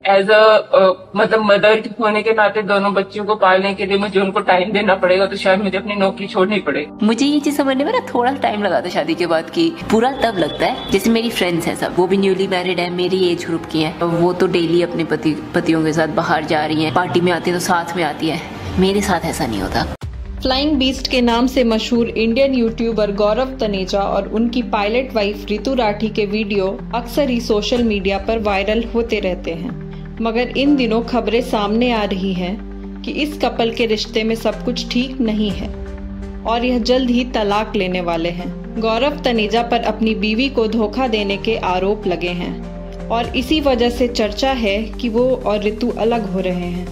As a मतलब mother होने के नाते दोनों बच्चों को पालने के लिए मुझे उनको टाइम देना पड़ेगा, तो शायद मुझे अपनी नौकरी छोड़नी पड़ेगी। मुझे ये चीज समझने में ना थोड़ा टाइम लगा था शादी के बाद की। पूरा तब लगता है जैसे मेरी फ्रेंड्स हैं सब, वो भी न्यूली मैरिड है, मेरी एज ग्रुप की है, वो तो डेली अपने पतियों के साथ बाहर जा रही है, पार्टी में आती है तो साथ में आती है। मेरे साथ ऐसा नहीं होता। फ्लाइंग बीस्ट के नाम से मशहूर इंडियन यूट्यूबर गौरव तनेजा और उनकी पायलट वाइफ रितु राठी के वीडियो अक्सर ही सोशल मीडिया पर वायरल होते रहते हैं, मगर इन दिनों खबरें सामने आ रही हैं कि इस कपल के रिश्ते में सब कुछ ठीक नहीं है और यह जल्द ही तलाक लेने वाले हैं। गौरव तनेजा पर अपनी बीवी को धोखा देने के आरोप लगे हैं और इसी वजह से चर्चा है कि वो और रितु अलग हो रहे हैं।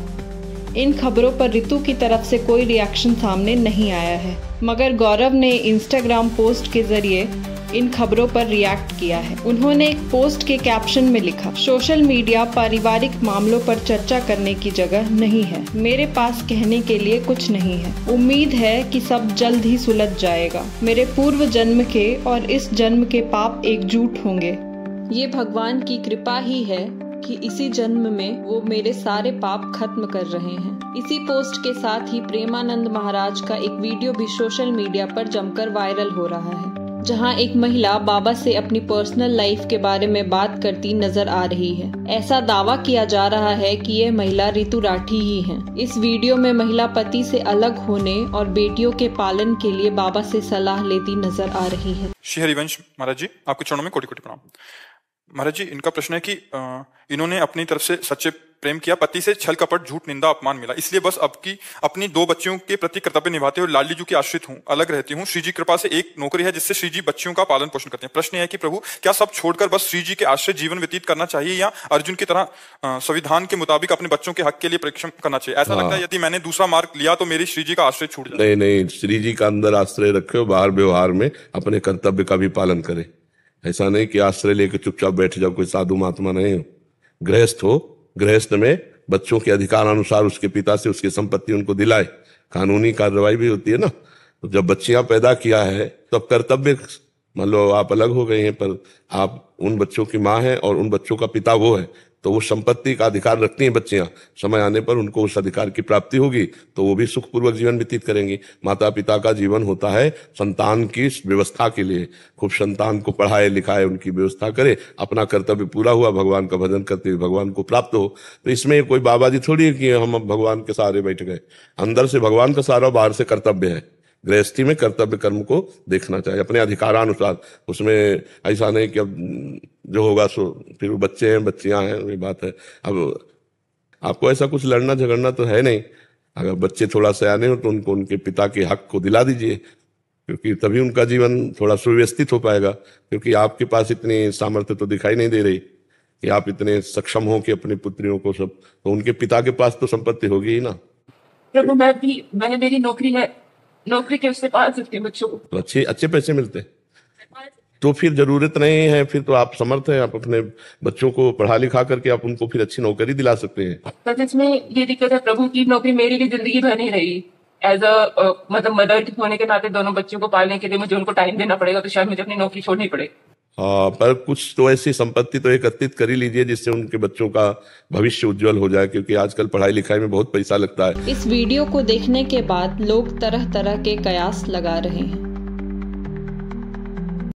इन खबरों पर रितु की तरफ से कोई रिएक्शन सामने नहीं आया है, मगर गौरव ने इंस्टाग्राम पोस्ट के जरिए इन खबरों पर रिएक्ट किया है। उन्होंने एक पोस्ट के कैप्शन में लिखा, सोशल मीडिया पारिवारिक मामलों पर चर्चा करने की जगह नहीं है। मेरे पास कहने के लिए कुछ नहीं है। उम्मीद है कि सब जल्द ही सुलझ जाएगा। मेरे पूर्व जन्म के और इस जन्म के पाप एकजुट होंगे। ये भगवान की कृपा ही है कि इसी जन्म में वो मेरे सारे पाप खत्म कर रहे हैं। इसी पोस्ट के साथ ही प्रेमानंद महाराज का एक वीडियो भी सोशल मीडिया पर जमकर वायरल हो रहा है, जहां एक महिला बाबा से अपनी पर्सनल लाइफ के बारे में बात करती नजर आ रही है। ऐसा दावा किया जा रहा है कि यह महिला रितु राठी ही है। इस वीडियो में महिला पति से अलग होने और बेटियों के पालन के लिए बाबा से सलाह लेती नजर आ रही है। श्री हरिवंश महाराज जी, आपके चरणों में कोटि कोटि प्रणाम। महाराज जी, इनका प्रश्न है कि इन्होंने अपनी तरफ से सच्चे प्रेम किया, पति से छल कपट झूठ निंदा अपमान मिला, इसलिए बस अब की अपनी 2 बच्चियों के प्रति कर्तव्य निभाते हुए लाडली जी की आश्रित हूँ, अलग रहती हूँ। श्री जी कृपा से एक नौकरी है जिससे श्री जी बच्चियों का पालन पोषण करते हैं। प्रश्न है कि प्रभु, क्या सब छोड़कर बस श्री जी के आश्रित जीवन व्यतीत करना चाहिए या अर्जुन की तरह संविधान के मुताबिक अपने बच्चों के हक के लिए परिश्रम करना चाहिए? ऐसा लगता है यदि मैंने दूसरा मार्ग लिया तो मेरी श्री जी का आश्रय छूट जाए। नहीं, श्री जी का अंदर आश्रय रखे, बाहर व्यवहार में अपने कर्तव्य का भी पालन करे। ऐसा नहीं कि आश्रय लेकर चुपचाप बैठ जाओ, कोई साधु महात्मा नहीं हो। गृहस्थ हो, गृहस्थ में बच्चों के अधिकार अनुसार उसके पिता से उसकी संपत्ति उनको दिलाए। कानूनी कार्रवाई भी होती है ना। तो जब बच्चियां पैदा किया है तो अब कर्तव्य, मान लो आप अलग हो गए हैं पर आप उन बच्चों की माँ हैं और उन बच्चों का पिता वो है, तो वो संपत्ति का अधिकार रखती हैं बच्चियां। समय आने पर उनको उस अधिकार की प्राप्ति होगी तो वो भी सुखपूर्वक जीवन व्यतीत करेंगी। माता पिता का जीवन होता है संतान की व्यवस्था के लिए, खूब संतान को पढ़ाए लिखाए, उनकी व्यवस्था करे, अपना कर्तव्य पूरा हुआ, भगवान का भजन करते हुए भगवान को प्राप्त हो। तो इसमें कोई बाबा जी थोड़ी है कि हम अब भगवान के सहारे बैठ गए। अंदर से भगवान का सहारा, बाहर से कर्तव्य है। गृहस्थी में कर्तव्य कर्म को देखना चाहिए अपने अधिकारानुसार। उसमें ऐसा नहीं कि अब जो होगा सो फिर वो बच्चे हैं बच्चियां हैं, वही बात है। अब आपको ऐसा कुछ लड़ना झगड़ना तो है नहीं। अगर बच्चे थोड़ा सयाने हो तो उनको उनके पिता के हक को दिला दीजिए, क्योंकि तभी उनका जीवन थोड़ा सुव्यवस्थित हो पाएगा। क्योंकि आपके पास इतनी सामर्थ्य तो दिखाई नहीं दे रही कि आप इतने सक्षम हो कि अपनी पुत्रियों को सब, तो उनके पिता के पास तो संपत्ति होगी ही ना। प्रभु, मैंने मेरी नौकरी है, नौकरी के उससे पाल सकती हूँ बच्चों को, तो अच्छे पैसे मिलते हैं तो फिर जरूरत नहीं है। फिर तो आप समर्थ हैं, आप अपने बच्चों को पढ़ा लिखा करके आप उनको फिर अच्छी नौकरी दिला सकते हैं। पर इसमें ये दिक्कत है प्रभु की नौकरी मेरे लिए जिंदगी भर नहीं रही। एज अ मतलब मदर होने के नाते दोनों बच्चों को पालने के लिए मुझे उनको टाइम देना पड़ेगा, तो शायद मुझे अपनी नौकरी छोड़नी पड़ेगी। हाँ, पर कुछ तो ऐसी संपत्ति तो एकत्रित कर ही लीजिए जिससे उनके बच्चों का भविष्य उज्जवल हो जाए, क्योंकि आजकल पढ़ाई लिखाई में बहुत पैसा लगता है। इस वीडियो को देखने के बाद लोग तरह तरह के कयास लगा रहे हैं।